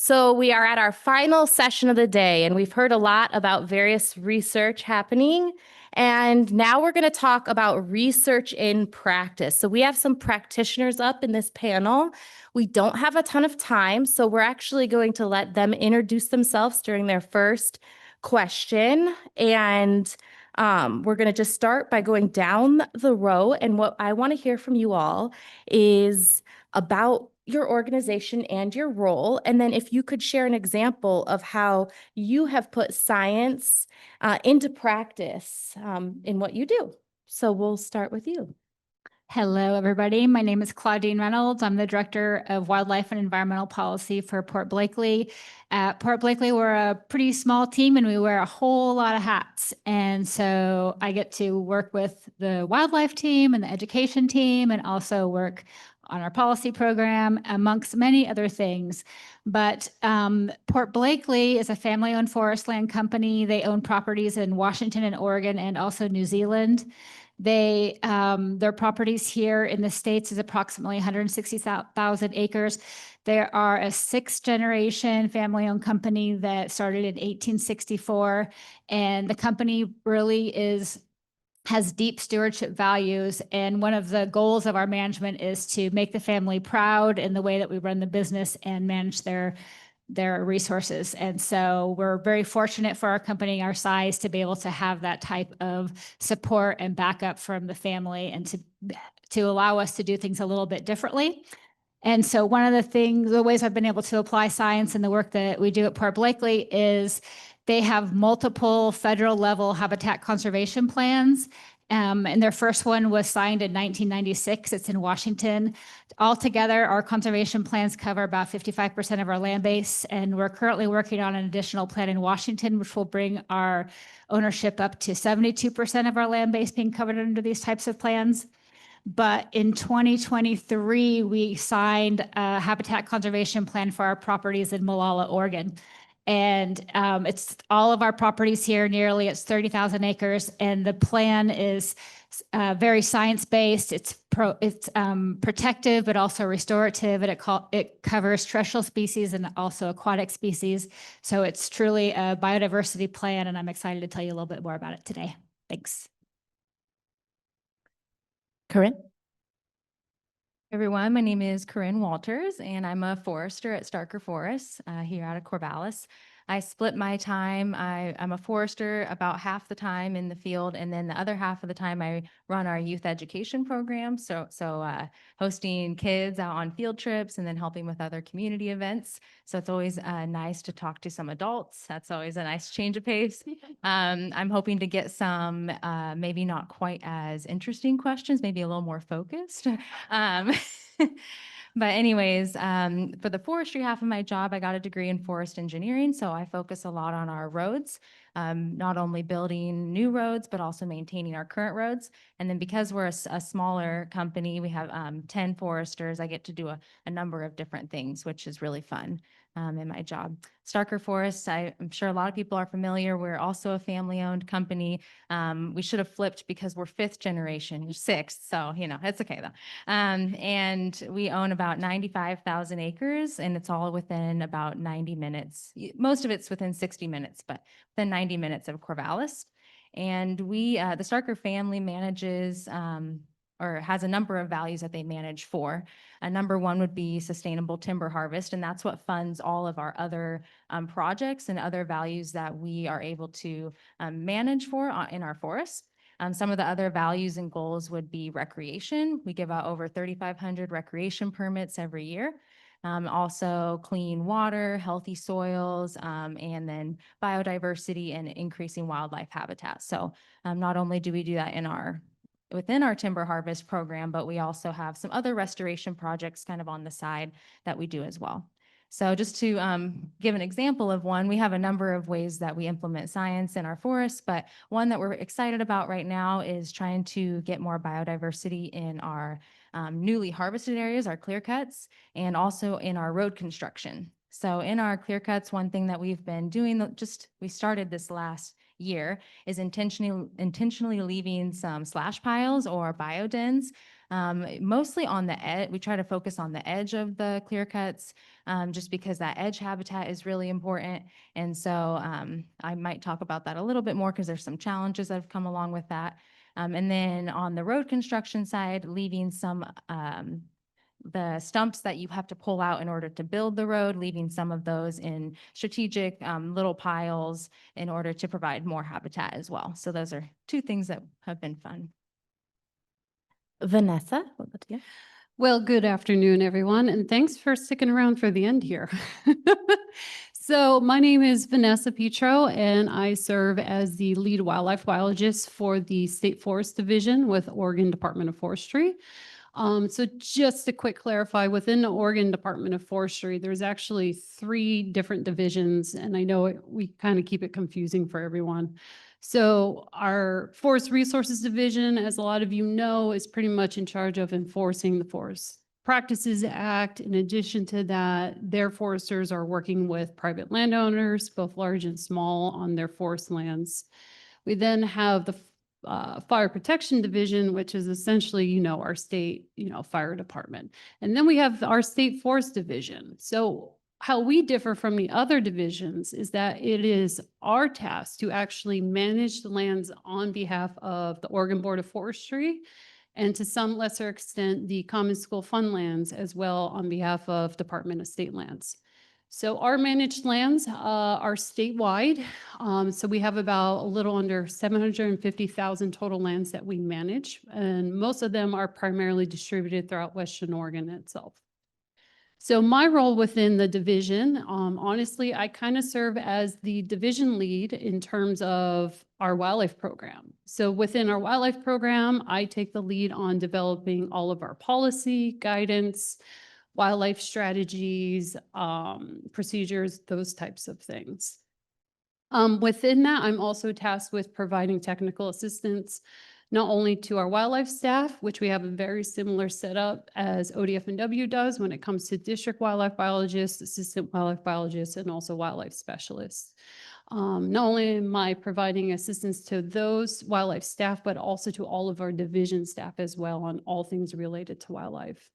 So we are at our final session of the day, and we've heard a lot about various research happening. And now we're going to talk about research in practice. So we have some practitioners up in this panel. We don't have a ton of time, so we're actually going to let them introduce themselves during their first question. And we're going to just start by going down the row. And what I want to hear from you all is about your organization and your role. And then if you could share an example of how you have put science into practice in what you do. So we'll start with you. Hello, everybody. My name is Claudine Reynolds. I'm the Director of Wildlife and Environmental Policy for Port Blakely. At Port Blakely, we're a pretty small team and we wear a whole lot of hats. And so I get to work with the wildlife team and the education team and also work on our policy program, amongst many other things. But Port Blakely is a family-owned forest land company. They own properties in Washington and Oregon and also New Zealand. Their properties here in the States is approximately 160,000 acres. They are a sixth-generation family-owned company that started in 1864, and the company really has deep stewardship values. And one of the goals of our management is to make the family proud in the way that we run the business and manage their resources. And so we're very fortunate for our company, our size, to be able to have that type of support and backup from the family and to allow us to do things a little bit differently. And so one of the ways I've been able to apply science in the work that we do at Port Blakely is they have multiple federal level habitat conservation plans. And their first one was signed in 1996. It's in Washington. Altogether, our conservation plans cover about 55% of our land base. And we're currently working on an additional plan in Washington, which will bring our ownership up to 72% of our land base being covered under these types of plans. But in 2023, we signed a habitat conservation plan for our properties in Molalla, Oregon. And it's all of our properties here, nearly, it's 30,000 acres. And the plan is very science-based. It's protective, but also restorative. And it covers terrestrial species and also aquatic species. So it's truly a biodiversity plan. And I'm excited to tell you a little bit more about it today. Thanks. Corrine? Everyone, my name is Corrine Walters, and I'm a forester at Starker Forests here out of Corvallis. I split my time. I'm a forester about half the time in the field, and then the other half of the time I run our youth education program. So hosting kids out on field trips and then helping with other community events. So it's always nice to talk to some adults. That's always a nice change of pace. I'm hoping to get some maybe not quite as interesting questions, maybe a little more focused. But anyways, for the forestry half of my job, I got a degree in forest engineering. So I focus a lot on our roads, not only building new roads, but also maintaining our current roads. And then because we're a smaller company, we have 10 foresters, I get to do a number of different things, which is really fun in my job. Starker Forests, I'm sure a lot of people are familiar. We're also a family-owned company. We should have flipped because we're fifth generation, you're sixth, so it's okay though. And we own about 95,000 acres, and it's all within about 90 minutes. Most of it's within 60 minutes, but within 90 minutes of Corvallis. And the Starker family manages or has a number of values that they manage for. Number one would be sustainable timber harvest, and that's what funds all of our other projects and other values that we are able to manage for in our forests. Some of the other values and goals would be recreation. We give out over 3,500 recreation permits every year. Also clean water, healthy soils, and then biodiversity and increasing wildlife habitat. So not only do we do that within our timber harvest program, but we also have some other restoration projects kind of on the side that we do as well. So just to give an example of one, we have a number of ways that we implement science in our forests, but one that we're excited about right now is trying to get more biodiversity in our newly harvested areas, our clear cuts, and also in our road construction. So in our clear cuts, one thing that we've been doing, we started this last year, is intentionally leaving some slash piles or biodens mostly on the edge. We try to focus on the edge of the clear cuts, just because that edge habitat is really important. And so I might talk about that a little bit more because there's some challenges that have come along with that. And then on the road construction side, leaving some the stumps that you have to pull out in order to build the road, leaving some of those in strategic little piles in order to provide more habitat as well. So those are two things that have been fun. Vanessa, what about you? Well, good afternoon, everyone, and thanks for sticking around for the end here. So my name is Vanessa Petro, and I serve as the lead wildlife biologist for the State Forest Division with Oregon Department of Forestry. So just to quick clarify, within the Oregon Department of Forestry, there's actually 3 different divisions, and I know we kind of keep it confusing for everyone. So our Forest Resources Division, as a lot of you know, is pretty much in charge of enforcing the Forest Practices Act. In addition to that, their foresters are working with private landowners, both large and small, on their forest lands. We then have the Fire Protection Division, which is essentially, our state, fire department. And then we have our State Forest Division. So how we differ from the other divisions is that it is our task to actually manage the lands on behalf of the Oregon Board of Forestry, and to some lesser extent, the Common School Fund lands as well on behalf of Department of State Lands. So our managed lands are statewide. So we have about a little under 750,000 total lands that we manage, and most of them are primarily distributed throughout Western Oregon itself. So my role within the division, honestly, I kind of serve as the division lead in terms of our wildlife program. So within our wildlife program, I take the lead on developing all of our policy, guidance, wildlife strategies, procedures, those types of things. Within that, I'm also tasked with providing technical assistance, not only to our wildlife staff, which we have a very similar setup as ODF&W does when it comes to district wildlife biologists, assistant wildlife biologists, and also wildlife specialists. Not only am I providing assistance to those wildlife staff, but also to all of our division staff as well on all things related to wildlife.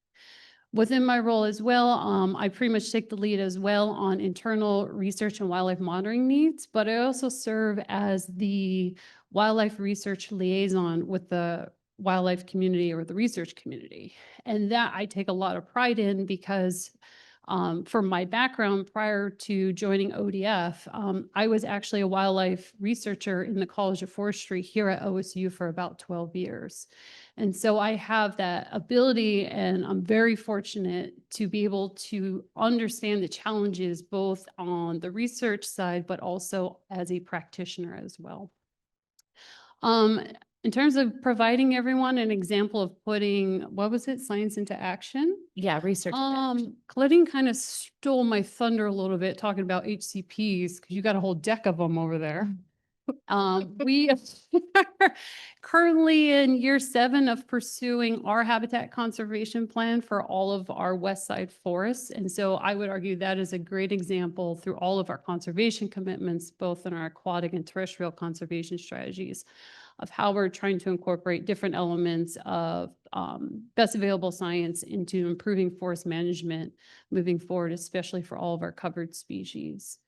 Within my role as well, I pretty much take the lead as well on internal research and wildlife monitoring needs, but I also serve as the wildlife research liaison with the wildlife community or the research community. And that I take a lot of pride in because from my background prior to joining ODF, I was actually a wildlife researcher in the College of Forestry here at OSU for about 12 years. And so I have that ability, and I'm very fortunate to be able to understand the challenges both on the research side, but also as a practitioner as well. In terms of providing everyone an example of putting, what was it, science into action? Yeah, research. Claudine kind of stole my thunder a little bit talking about HCPs, because you got a whole deck of them over there. We are currently in year 7 of pursuing our habitat conservation plan for all of our west side forests. And so I would argue that is a great example through all of our conservation commitments, both in our aquatic and terrestrial conservation strategies, of how we're trying to incorporate different elements of best available science into improving forest management moving forward, especially for all of our covered species.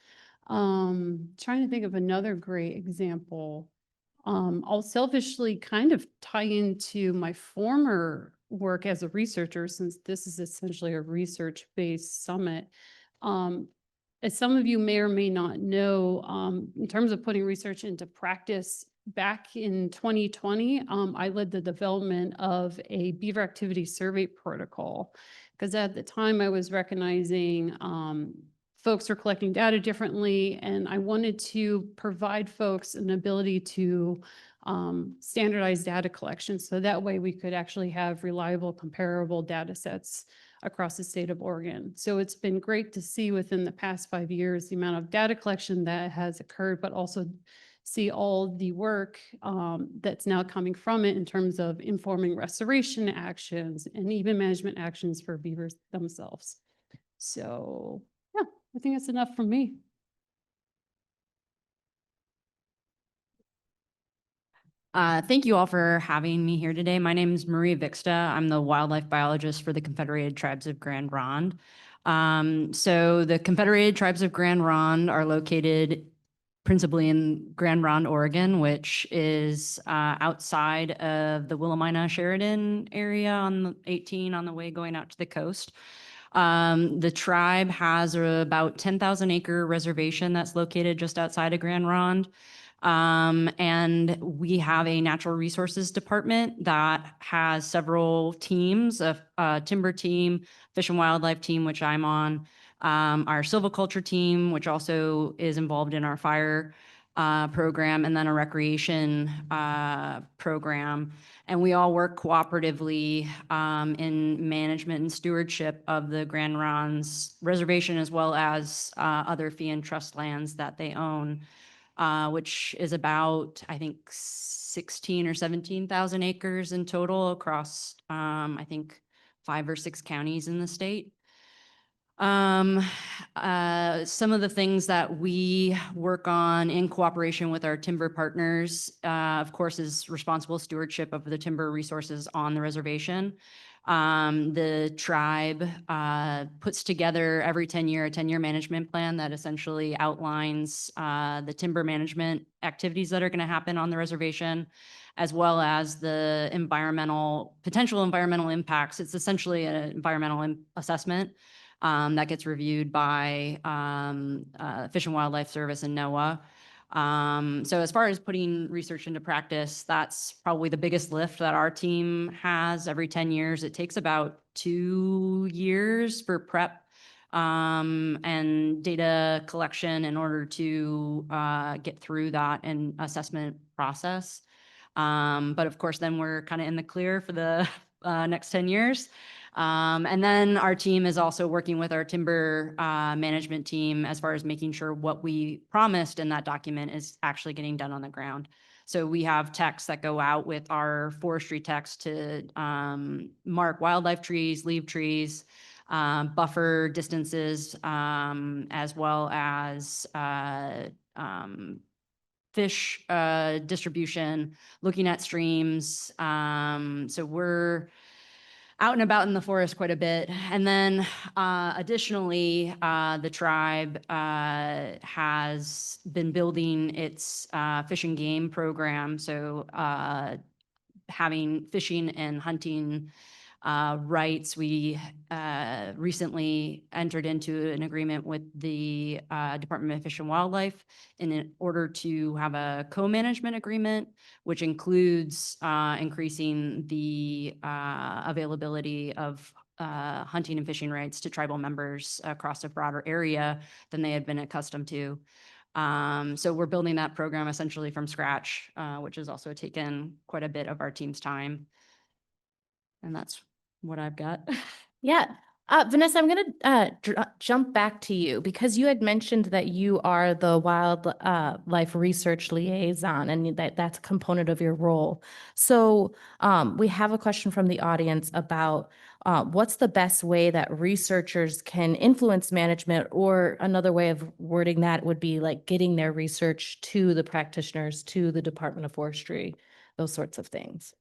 Trying to think of another great example. I'll selfishly kind of tie into my former work as a researcher, since this is essentially a research-based summit. As some of you may or may not know, in terms of putting research into practice, back in 2020, I led the development of a beaver activity survey protocol, because at the time I was recognizing folks are collecting data differently, and I wanted to provide folks an ability to standardize data collection, so that way we could actually have reliable, comparable data sets across the state of Oregon. So it's been great to see within the past 5 years the amount of data collection that has occurred, but also see all the work that's now coming from it in terms of informing restoration actions and even management actions for beavers themselves. So yeah, I think that's enough from me. Thank you all for having me here today. My name is Marie Vicksta. I'm the wildlife biologist for the Confederated Tribes of Grand Ronde. So the Confederated Tribes of Grand Ronde are located principally in Grand Ronde, Oregon, which is outside of the Willamina Sheridan area on the 18 on the way going out to the coast. The tribe has about 10,000 acre reservation that's located just outside of Grand Ronde. And we have a natural resources department that has several teams, a timber team, fish and wildlife team, which I'm on, our silviculture team, which also is involved in our fire program, and then a recreation program. And we all work cooperatively in management and stewardship of the Grand Ronde's reservation, as well as other fee and trust lands that they own. Which is about, I think, 16 or 17,000 acres in total across, I think, 5 or 6 counties in the state. Some of the things that we work on in cooperation with our timber partners, of course, is responsible stewardship of the timber resources on the reservation. The tribe puts together every 10-year a 10-year management plan that essentially outlines the timber management activities that are going to happen on the reservation, as well as the potential environmental impacts. It's essentially an environmental assessment that gets reviewed by Fish and Wildlife Service and NOAA. So as far as putting research into practice, that's probably the biggest lift that our team has every 10 years. It takes about 2 years for prep and data collection in order to get through that and assessment process. But of course, then we're kind of in the clear for the next 10 years. And then our team is also working with our timber management team as far as making sure what we promised in that document is actually getting done on the ground. So we have techs that go out with our forestry techs to mark wildlife trees, leave trees, buffer distances, as well as fish distribution, looking at streams. So we're out and about in the forest quite a bit. And then additionally, the tribe has been building its fish and game program. So having fishing and hunting rights. We recently entered into an agreement with the Department of Fish and Wildlife in order to have a co-management agreement, which includes increasing the availability of hunting and fishing rights to tribal members across a broader area than they had been accustomed to. So we're building that program essentially from scratch, which has also taken quite a bit of our team's time. And that's what I've got. Yeah. Vanessa, I'm going to jump back to you because you had mentioned that you are the wildlife research liaison and that's a component of your role. So we have a question from the audience about what's the best way that researchers can influence management, or another way of wording that would be like getting their research to the practitioners, to the Department of Forestry, those sorts of things.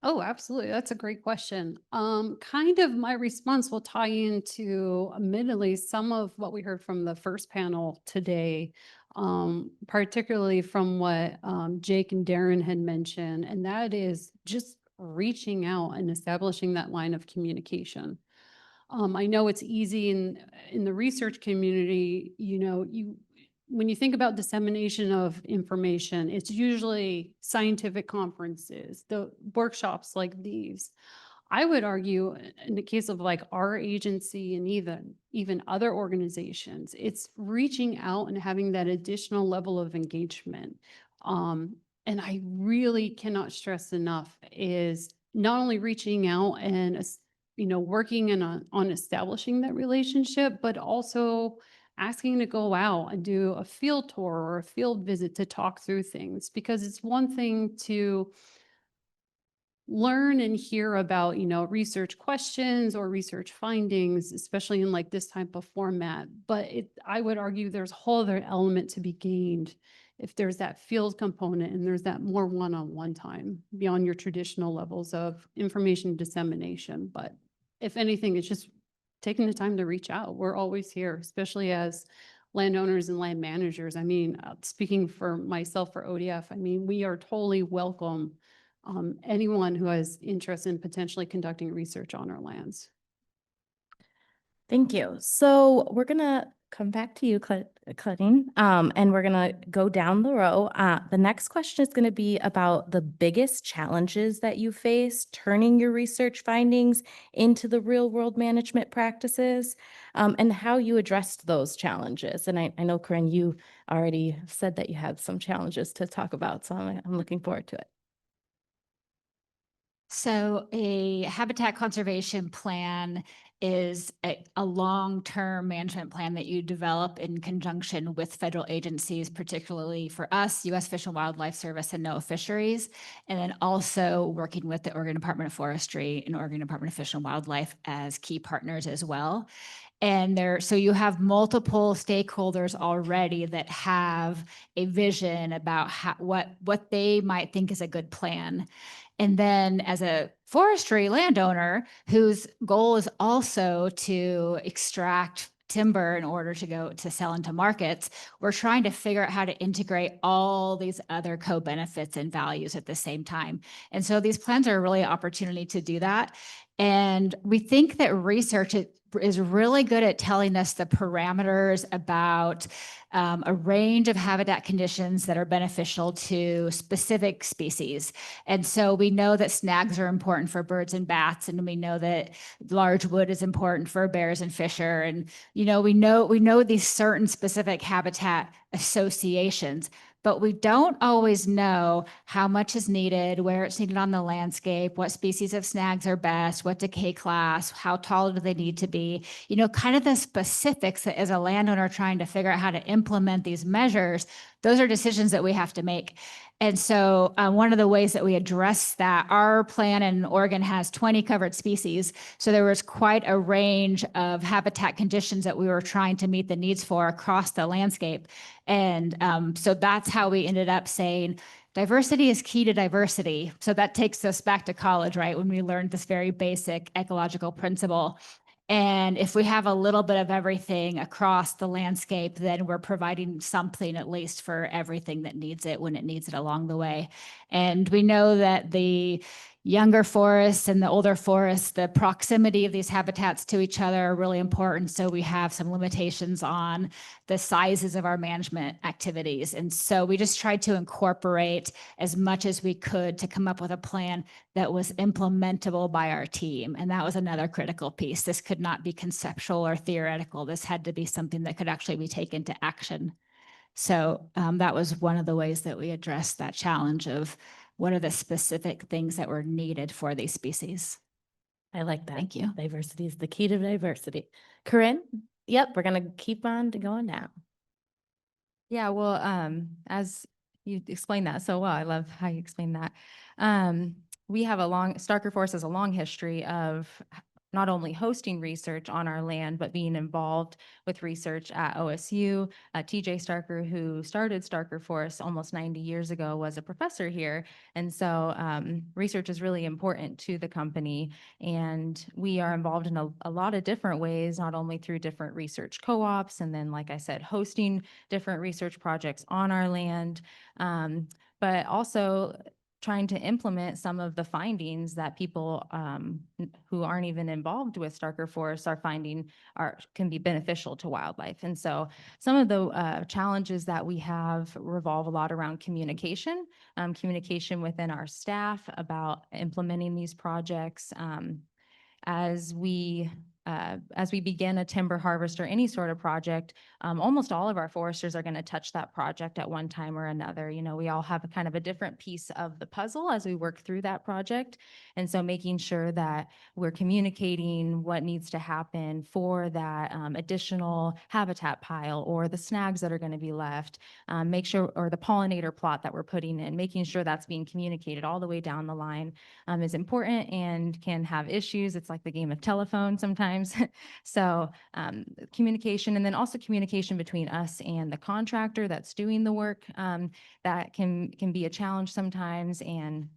Oh, absolutely. That's a great question. Kind of my response will tie into, admittedly, some of what we heard from the first panel today, particularly from what Jake and Darren had mentioned, and that is just reaching out and establishing that line of communication. I know it's easy in the research community, when you think about dissemination of information, it's usually scientific conferences, the workshops like these. I would argue in the case of like our agency and even other organizations, it's reaching out and having that additional level of engagement. And I really cannot stress enough is not only reaching out and working on establishing that relationship, but also asking to go out and do a field tour or a field visit to talk through things, because it's one thing to learn and hear about, research questions or research findings, especially in like this type of format. But I would argue there's a whole other element to be gained if there's that field component and there's that more one-on-one time beyond your traditional levels of information dissemination. But if anything, it's just taking the time to reach out. We're always here, especially as landowners and land managers. I mean, speaking for myself for ODF, I mean, we are totally welcome anyone who has interest in potentially conducting research on our lands. Thank you. So we're gonna come back to you, Claudine, and we're gonna go down the row. The next question is gonna be about the biggest challenges that you face turning your research findings into the real world management practices, and how you addressed those challenges. And I know, Corrine, you already said that you have some challenges to talk about, so I'm looking forward to it. So a habitat conservation plan is a long-term management plan that you develop in conjunction with federal agencies, particularly for us, U.S. Fish and Wildlife Service and NOAA Fisheries, and then also working with the Oregon Department of Forestry and Oregon Department of Fish and Wildlife as key partners as well. And so you have multiple stakeholders already that have a vision about what they might think is a good plan. And then as a forestry landowner whose goal is also to extract timber in order to go to sell into markets, we're trying to figure out how to integrate all these other co-benefits and values at the same time. And so these plans are really an opportunity to do that. And we think that research is really good at telling us the parameters about a range of habitat conditions that are beneficial to specific species. And so we know that snags are important for birds and bats, and we know that large wood is important for bears and fisher. And, we know these certain specific habitat associations, but we don't always know how much is needed, where it's needed on the landscape, what species of snags are best, what decay class, how tall do they need to be, kind of the specifics that as a landowner trying to figure out how to implement these measures, those are decisions that we have to make. And so one of the ways that we address that, our plan in Oregon has 20 covered species. So there was quite a range of habitat conditions that we were trying to meet the needs for across the landscape. And so that's how we ended up saying, diversity is key to diversity. So that takes us back to college, right? When we learned this very basic ecological principle. And if we have a little bit of everything across the landscape, then we're providing something at least for everything that needs it when it needs it along the way. And we know that the younger forests and the older forests, the proximity of these habitats to each other are really important. So we have some limitations on the sizes of our management activities. And so we just tried to incorporate as much as we could to come up with a plan that was implementable by our team. And that was another critical piece. This could not be conceptual or theoretical. This had to be something that could actually be taken to action. So that was one of the ways that we addressed that challenge of what are the specific things that were needed for these species. I like that. Thank you. Diversity is the key to diversity. Corrine? Yep, we're gonna keep on going now. Yeah, well, as you explained that so well, I love how you explained that. We have Starker Forest has a long history of not only hosting research on our land, but being involved with research at OSU. TJ Starker, who started Starker Forest almost 90 years ago, was a professor here. And so research is really important to the company. And we are involved in a lot of different ways, not only through different research co-ops, and then, like I said, hosting different research projects on our land, but also trying to implement some of the findings that people who aren't even involved with Starker forests are finding can be beneficial to wildlife. And so some of the challenges that we have revolve a lot around communication within our staff about implementing these projects. As we begin a timber harvest or any sort of project, almost all of our foresters are going to touch that project at one time or another. We all have a kind of a different piece of the puzzle as we work through that project. And so making sure that we're communicating what needs to happen for that additional habitat pile or the snags that are going to be left, make sure, or the pollinator plot that we're putting in, making sure that's being communicated all the way down the line is important and can have issues. It's like the game of telephone sometimes. sometimes. So communication, and then also communication between us and the contractor that's doing the work, that can be a challenge sometimes. And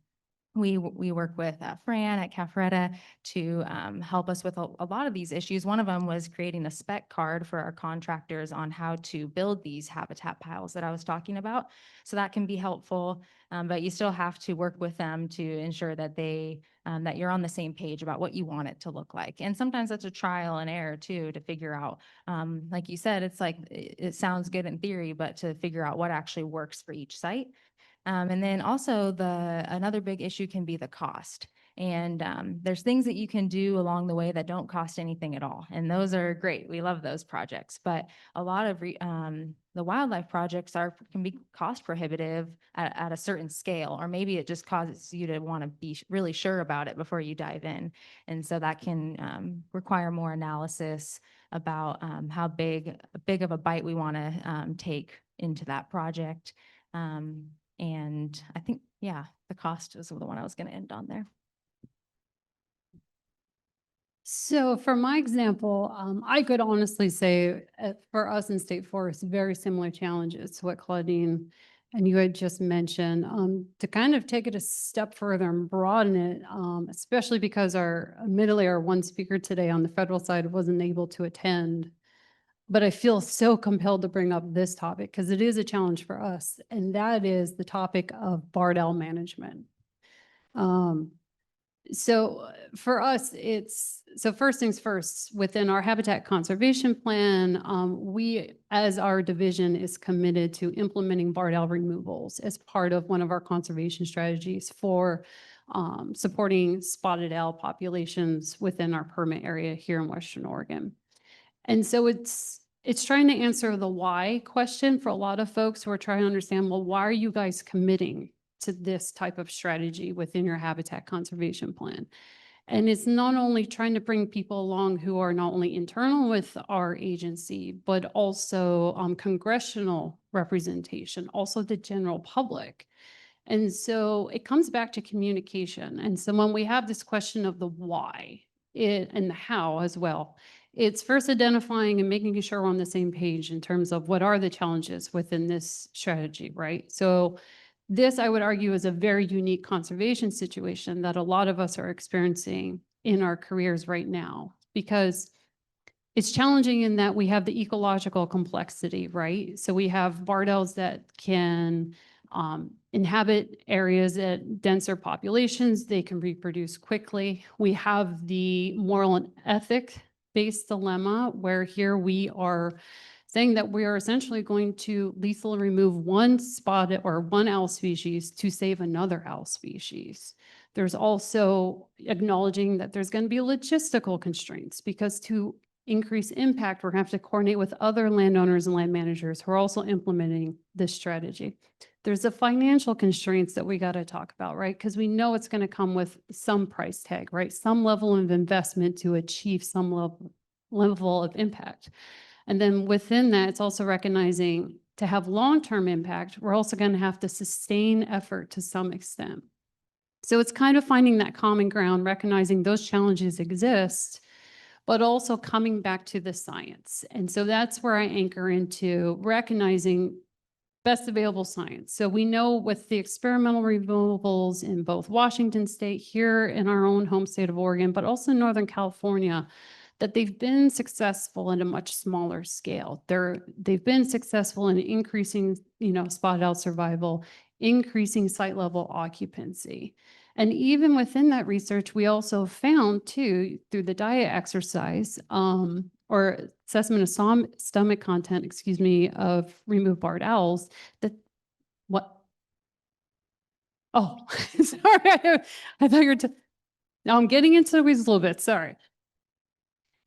we work with Fran at Cafretta to help us with a lot of these issues. One of them was creating a spec card for our contractors on how to build these habitat piles that I was talking about. So that can be helpful, but you still have to work with them to ensure that that you're on the same page about what you want it to look like. And sometimes that's a trial and error too, to figure out, like you said, it's like, it sounds good in theory, but to figure out what actually works for each site. And then also another big issue can be the cost. And there's things that you can do along the way that don't cost anything at all. And those are great. We love those projects. But a lot of the wildlife projects can be cost prohibitive at a certain scale, or maybe it just causes you to want to be really sure about it before you dive in. And so that can require more analysis about how big of a bite we want to take into that project. And I think, yeah, the cost is the one I was going to end on there. So for my example, I could honestly say for us in State Forest, very similar challenges to what Claudine and you had just mentioned. To kind of take it a step further and broaden it, especially because admittedly our one speaker today on the federal side wasn't able to attend. But I feel so compelled to bring up this topic because it is a challenge for us, and that is the topic of barred owl management. So for us, so first things first, within our habitat conservation plan, we, as our division, is committed to implementing barred owl removals as part of one of our conservation strategies for supporting spotted owl populations within our permit area here in Western Oregon. And so it's trying to answer the why question for a lot of folks who are trying to understand, well, why are you guys committing to this type of strategy within your habitat conservation plan? And it's not only trying to bring people along who are not only internal with our agency, but also congressional representation, also the general public. And so it comes back to communication. And so when we have this question of the why and the how as well, it's first identifying and making sure we're on the same page in terms of what are the challenges within this strategy, right? So this, I would argue, is a very unique conservation situation that a lot of us are experiencing in our careers right now, because it's challenging in that we have the ecological complexity, right? So we have barred owls that can inhabit areas at denser populations. They can reproduce quickly. We have the moral and ethic-based dilemma, where here we are saying that we are essentially going to lethally remove one spotted or one owl species to save another owl species. There's also acknowledging that there's going to be logistical constraints, because to increase impact, we're going to have to coordinate with other landowners and land managers who are also implementing this strategy. There's the financial constraints that we got to talk about, right? Because we know it's going to come with some price tag, right? Some level of investment to achieve some level of impact. And then within that, it's also recognizing to have long-term impact, we're also going to have to sustain effort to some extent. So it's kind of finding that common ground, recognizing those challenges exist, but also coming back to the science. And so that's where I anchor into recognizing best available science. So we know with the experimental removals in both Washington State, here in our own home state of Oregon, but also Northern California, that they've been successful at a much smaller scale. They've been successful in increasing, spotted owl survival, increasing site level occupancy. And even within that research, we also found too, through the diet exercise, or assessment of stomach content, of removed barred owls, that oh, sorry, I thought you were, now I'm getting into the weeds a little bit, sorry.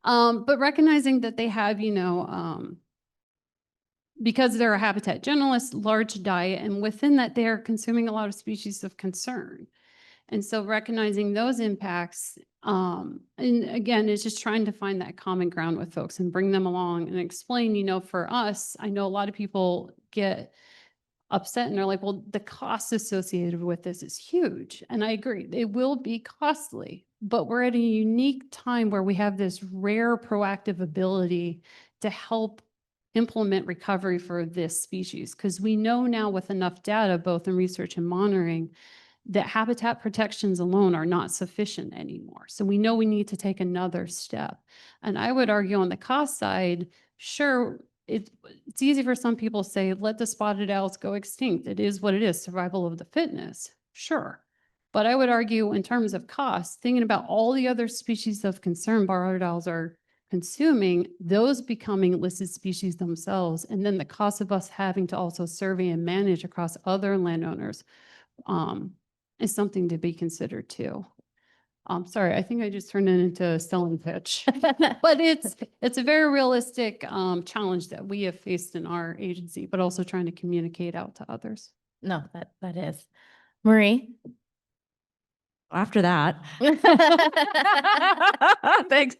But recognizing that they have, because they're a habitat generalist, large diet, and within that, they are consuming a lot of species of concern. And so recognizing those impacts, and again, it's just trying to find that common ground with folks and bring them along and explain, for us, I know a lot of people get upset and they're like, well, the cost associated with this is huge. And I agree, it will be costly, but we're at a unique time where we have this rare proactive ability to help implement recovery for this species. Because we know now with enough data, both in research and monitoring, that habitat protections alone are not sufficient anymore. So we know we need to take another step. And I would argue on the cost side, sure, it's easy for some people to say, let the spotted owls go extinct. It is what it is, survival of the fittest. Sure. But I would argue in terms of cost, thinking about all the other species of concern barred owls are consuming, those becoming listed species themselves, and then the cost of us having to also survey and manage across other landowners is something to be considered too. Sorry, I think I just turned it into a selling pitch, but it's a very realistic challenge that we have faced in our agency, but also trying to communicate out to others. No, that is. Marie? After that. Thanks.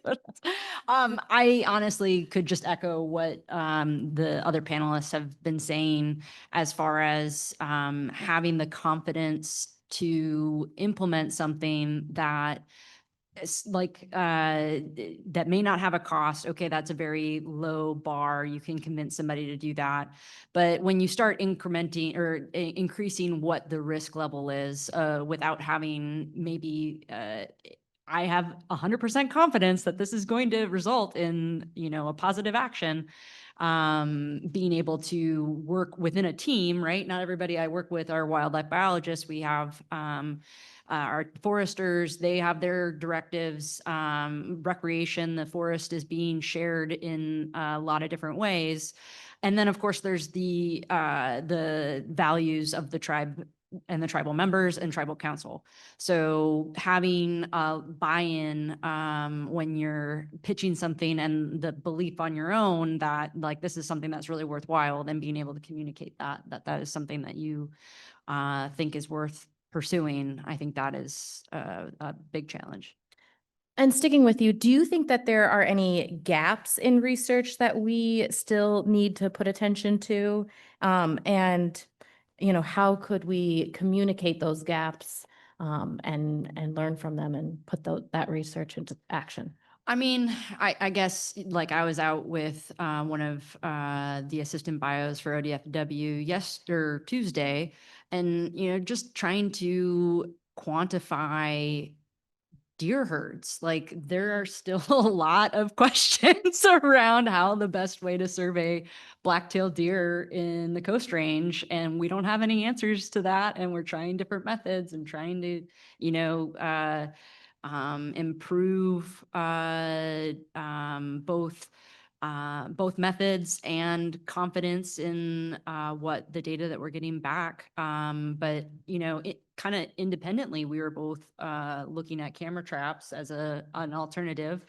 I honestly could just echo what the other panelists have been saying as far as having the confidence to implement something that is like that may not have a cost. Okay, that's a very low bar. You can convince somebody to do that. But when you start incrementing or increasing what the risk level is without having maybe I have 100% confidence that this is going to result in, a positive action. Being able to work within a team, right? Not everybody I work with are wildlife biologists. We have our foresters, they have their directives. Recreation, the forest is being shared in a lot of different ways. And then, of course, there's the values of the tribe and the tribal members and tribal council. So having a buy-in when you're pitching something and the belief on your own that like this is something that's really worthwhile, then being able to communicate that is something that you think is worth pursuing, I think that is a big challenge. And sticking with you, do you think that there are any gaps in research that we still need to put attention to? And, how could we communicate those gaps and learn from them and put that research into action? I mean, I guess like I was out with one of the assistant bios for ODFW Tuesday, and just trying to quantify deer herds. Like there are still a lot of questions around how the best way to survey black-tailed deer in the Coast Range, and we don't have any answers to that. And we're trying different methods and trying to, improve both methods and confidence in what the data that we're getting back. But it kind of independently, we were both looking at camera traps as an alternative.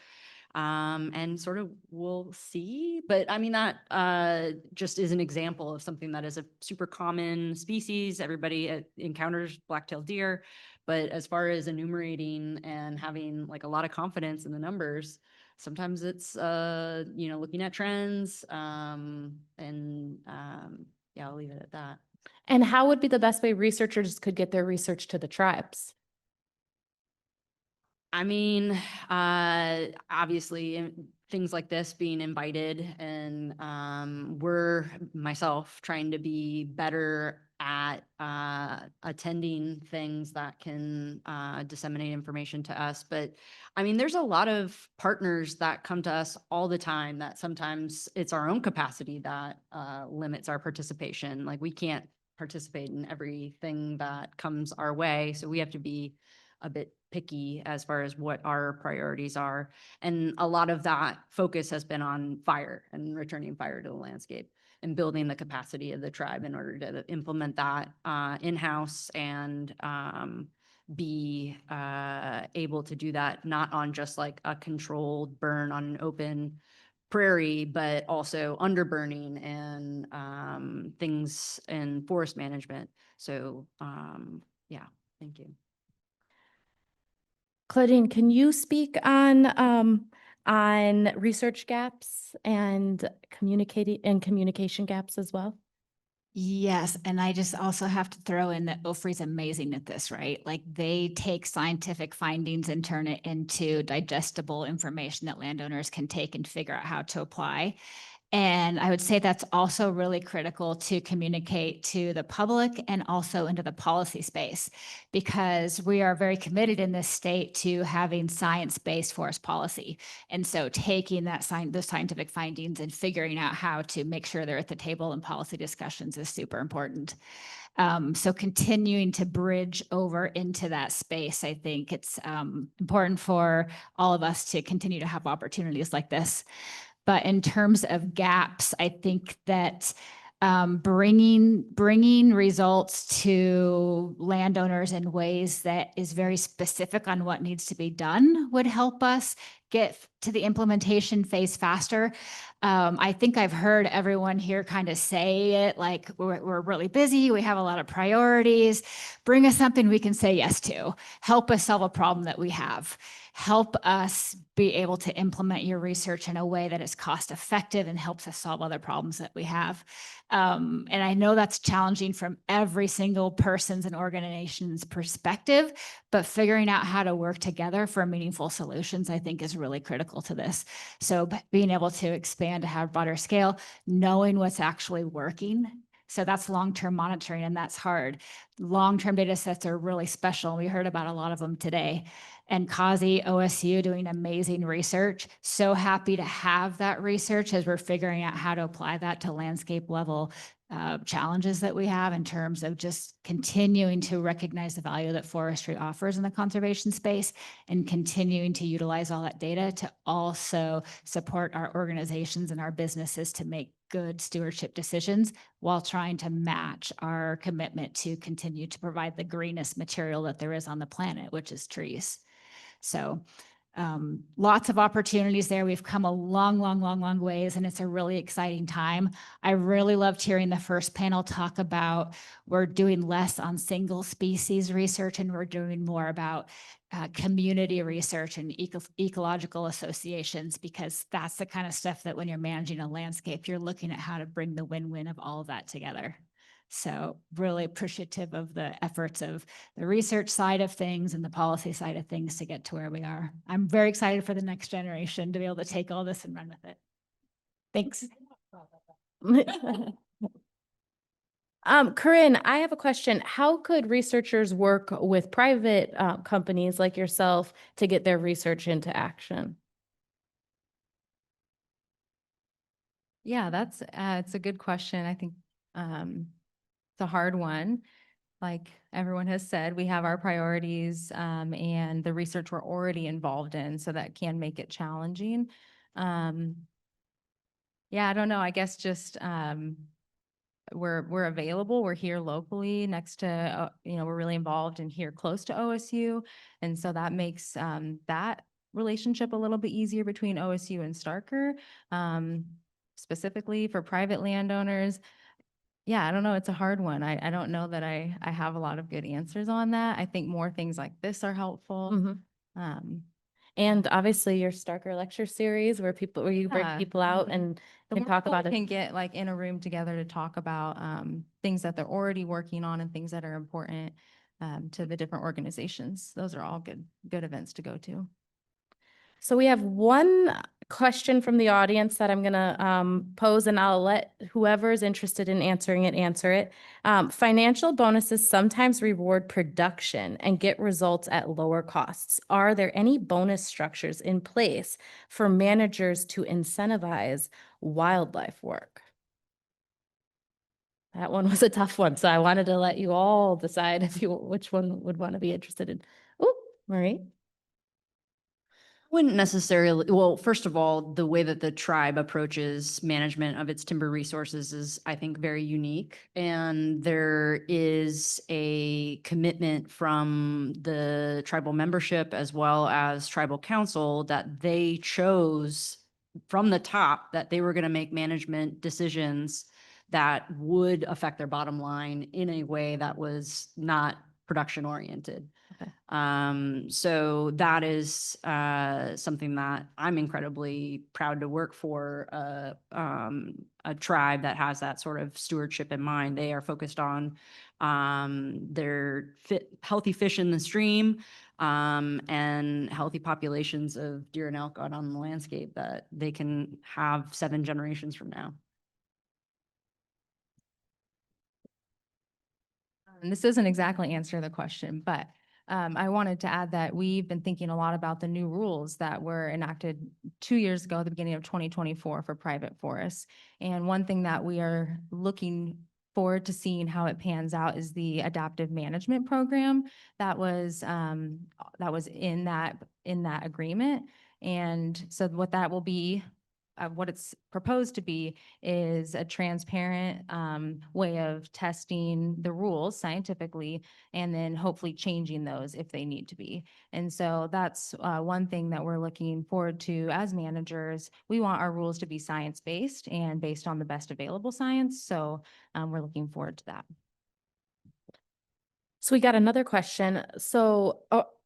And sort of we'll see. But I mean, that just is an example of something that is a super common species. Everybody encounters black-tailed deer. But as far as enumerating and having like a lot of confidence in the numbers, sometimes it's, looking at trends yeah, I'll leave it at that. And how would be the best way researchers could get their research to the tribes? I mean, obviously things like this being invited, and we're myself trying to be better at attending things that can disseminate information to us. But I mean, there's a lot of partners that come to us all the time that sometimes it's our own capacity that limits our participation. Like we can't participate in everything that comes our way. So we have to be a bit picky as far as what our priorities are. And a lot of that focus has been on fire and returning fire to the landscape and building the capacity of the tribe in order to implement that in-house and be able to do that not on just like a controlled burn on an open prairie, but also underburning and things in forest management. So yeah, thank you. Claudine, can you speak on research gaps and communication gaps as well? Yes, and I just also have to throw in that OFRI's amazing at this, right? Like they take scientific findings and turn it into digestible information that landowners can take and figure out how to apply. And I would say that's also really critical to communicate to the public and also into the policy space, because we are very committed in this state to having science-based forest policy. And so taking those scientific findings and figuring out how to make sure they're at the table in policy discussions is super important. So continuing to bridge over into that space, I think it's important for all of us to continue to have opportunities like this. But in terms of gaps, I think that bringing results to landowners in ways that is very specific on what needs to be done would help us get to the implementation phase faster. I think I've heard everyone here kind of say it like we're really busy. We have a lot of priorities. Bring us something we can say yes to. Help us solve a problem that we have. Help us be able to implement your research in a way that is cost effective and helps us solve other problems that we have. And I know that's challenging from every single person's and organization's perspective, but figuring out how to work together for meaningful solutions, I think, is really critical to this. So being able to expand to have broader scale, knowing what's actually working. So that's long-term monitoring, and that's hard. Long-term data sets are really special. We heard about a lot of them today. And Kazi, OSU doing amazing research. So happy to have that research as we're figuring out how to apply that to landscape level challenges that we have in terms of just continuing to recognize the value that forestry offers in the conservation space and continuing to utilize all that data to also support our organizations and our businesses to make good stewardship decisions while trying to match our commitment to continue to provide the greenest material that there is on the planet, which is trees. So lots of opportunities there. We've come a long ways, and it's a really exciting time. I really loved hearing the first panel talk about we're doing less on single species research and we're doing more about community research and ecological associations, because that's the kind of stuff that when you're managing a landscape, you're looking at how to bring the win-win of all of that together. So really appreciative of the efforts of the research side of things and the policy side of things to get to where we are. I'm very excited for the next generation to be able to take all this and run with it. Thanks. Corrine, I have a question. How could researchers work with private companies like yourself to get their research into action? Yeah, that's it's a good question. I think it's a hard one. Like everyone has said, we have our priorities and the research we're already involved in, so that can make it challenging. Yeah, I don't know. I guess just we're available. We're here locally next to, we're really involved and here close to OSU. And so that makes that relationship a little bit easier between OSU and Starker, specifically for private landowners. Yeah, I don't know. It's a hard one. I don't know that I have a lot of good answers on that. I think more things like this are helpful. Mhm. And obviously your Starker lecture series where you bring Yeah. people out and The can more talk people about it. can get like in a room together to talk about things that they're already working on and things that are important to the different organizations. Those are all good events to go to. So we have one question from the audience that I'm going to pose, and I'll let whoever is interested in answering it answer it. Financial bonuses sometimes reward production and get results at lower costs. Are there any bonus structures in place for managers to incentivize wildlife work? That one was a tough one, so I wanted to let you all decide which one would want to be interested in. Oh, Marie. Wouldn't necessarily, well, first of all, the way that the tribe approaches management of its timber resources is, I think, very unique. And there is a commitment from the tribal membership as well as tribal council that they chose from the top that they were going to make management decisions that would affect their bottom line in a way that was not production oriented. So that is something that I'm incredibly proud to work for, a tribe that has that sort of stewardship in mind. They are focused on their healthy fish in the stream, and healthy populations of deer and elk out on the landscape that they can have 7 generations from now. And this doesn't exactly answer the question, but I wanted to add that we've been thinking a lot about the new rules that were enacted 2 years ago at the beginning of 2024 for private forests. And one thing that we are looking forward to seeing how it pans out is the adaptive management program that was in that agreement. And so what that will be, what it's proposed to be is a transparent way of testing the rules scientifically and then hopefully changing those if they need to be. And so that's one thing that we're looking forward to as managers. We want our rules to be science-based and based on the best available science. So we're looking forward to that. So we got another question. So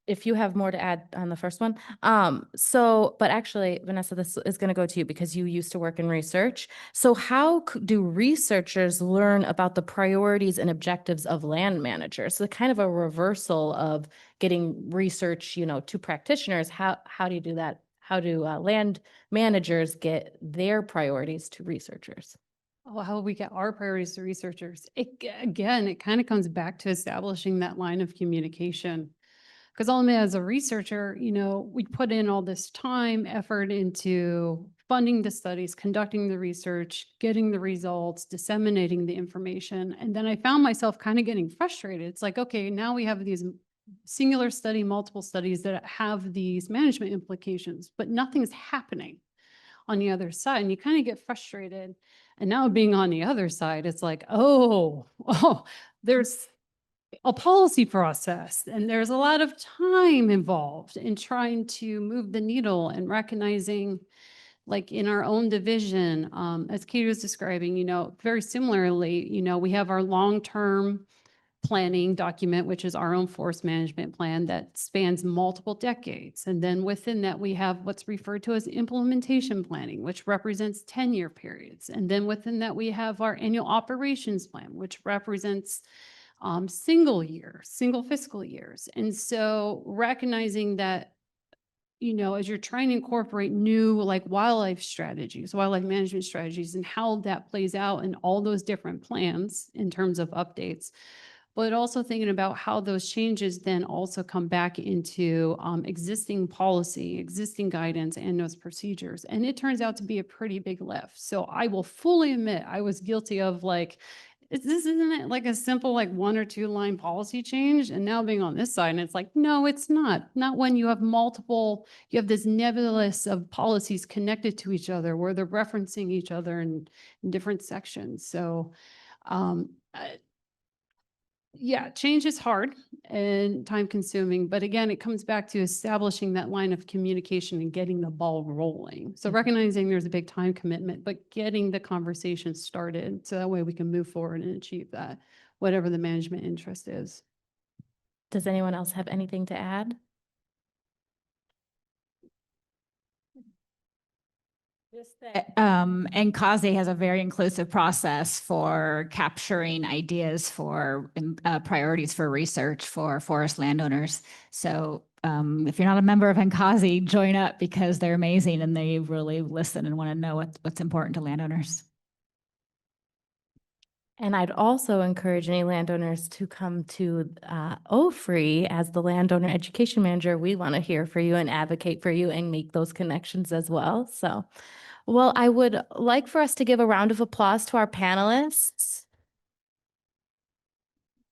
if you have more to add on the first one. But actually, Vanessa, this is going to go to you because you used to work in research. So how do researchers learn about the priorities and objectives of land managers? So kind of a reversal of getting research, to practitioners. How do you do that? How do land managers get their priorities to researchers? Oh, how we get our priorities to researchers. Again, it kind of comes back to establishing that line of communication. Because ultimately, as a researcher, we put in all this time, effort into funding the studies, conducting the research, getting the results, disseminating the information. And then I found myself kind of getting frustrated. It's like, okay, now we have these singular study, multiple studies that have these management implications, but nothing's happening on the other side. And you kind of get frustrated. And now being on the other side, it's like, oh, there's a policy process and there's a lot of time involved in trying to move the needle and recognizing, like in our own division, as Katie was describing, very similarly, we have our long-term planning document, which is our own forest management plan that spans multiple decades. And then within that, we have what's referred to as implementation planning, which represents 10-year periods. And then within that, we have our annual operations plan, which represents single fiscal years. And so recognizing that, as you're trying to incorporate new wildlife management strategies and how that plays out in all those different plans in terms of updates, but also thinking about how those changes then also come back into existing policy, existing guidance, and those procedures. And it turns out to be a pretty big lift. So I will fully admit I was guilty of isn't it like a simple 1 or 2 line policy change? And now being on this side, and it's like, no, it's not. Not when you have you have this nebulous of policies connected to each other where they're referencing each other in different sections. So yeah, change is hard and time consuming, but again, it comes back to establishing that line of communication and getting the ball rolling. So recognizing there's a big time commitment, but getting the conversation started so that way we can move forward and achieve that, whatever the management interest is. Does anyone else have anything to add? Just that NCASE has a very inclusive process for capturing ideas for priorities for research for forest landowners. So if you're not a member of NCASE, join up because they're amazing and they really listen and want to know what's important to landowners. And I'd also encourage any landowners to come to OFRI as the landowner education manager. We want to hear for you and advocate for you and make those connections as well. So, well, I would like for us to give a round of applause to our panelists.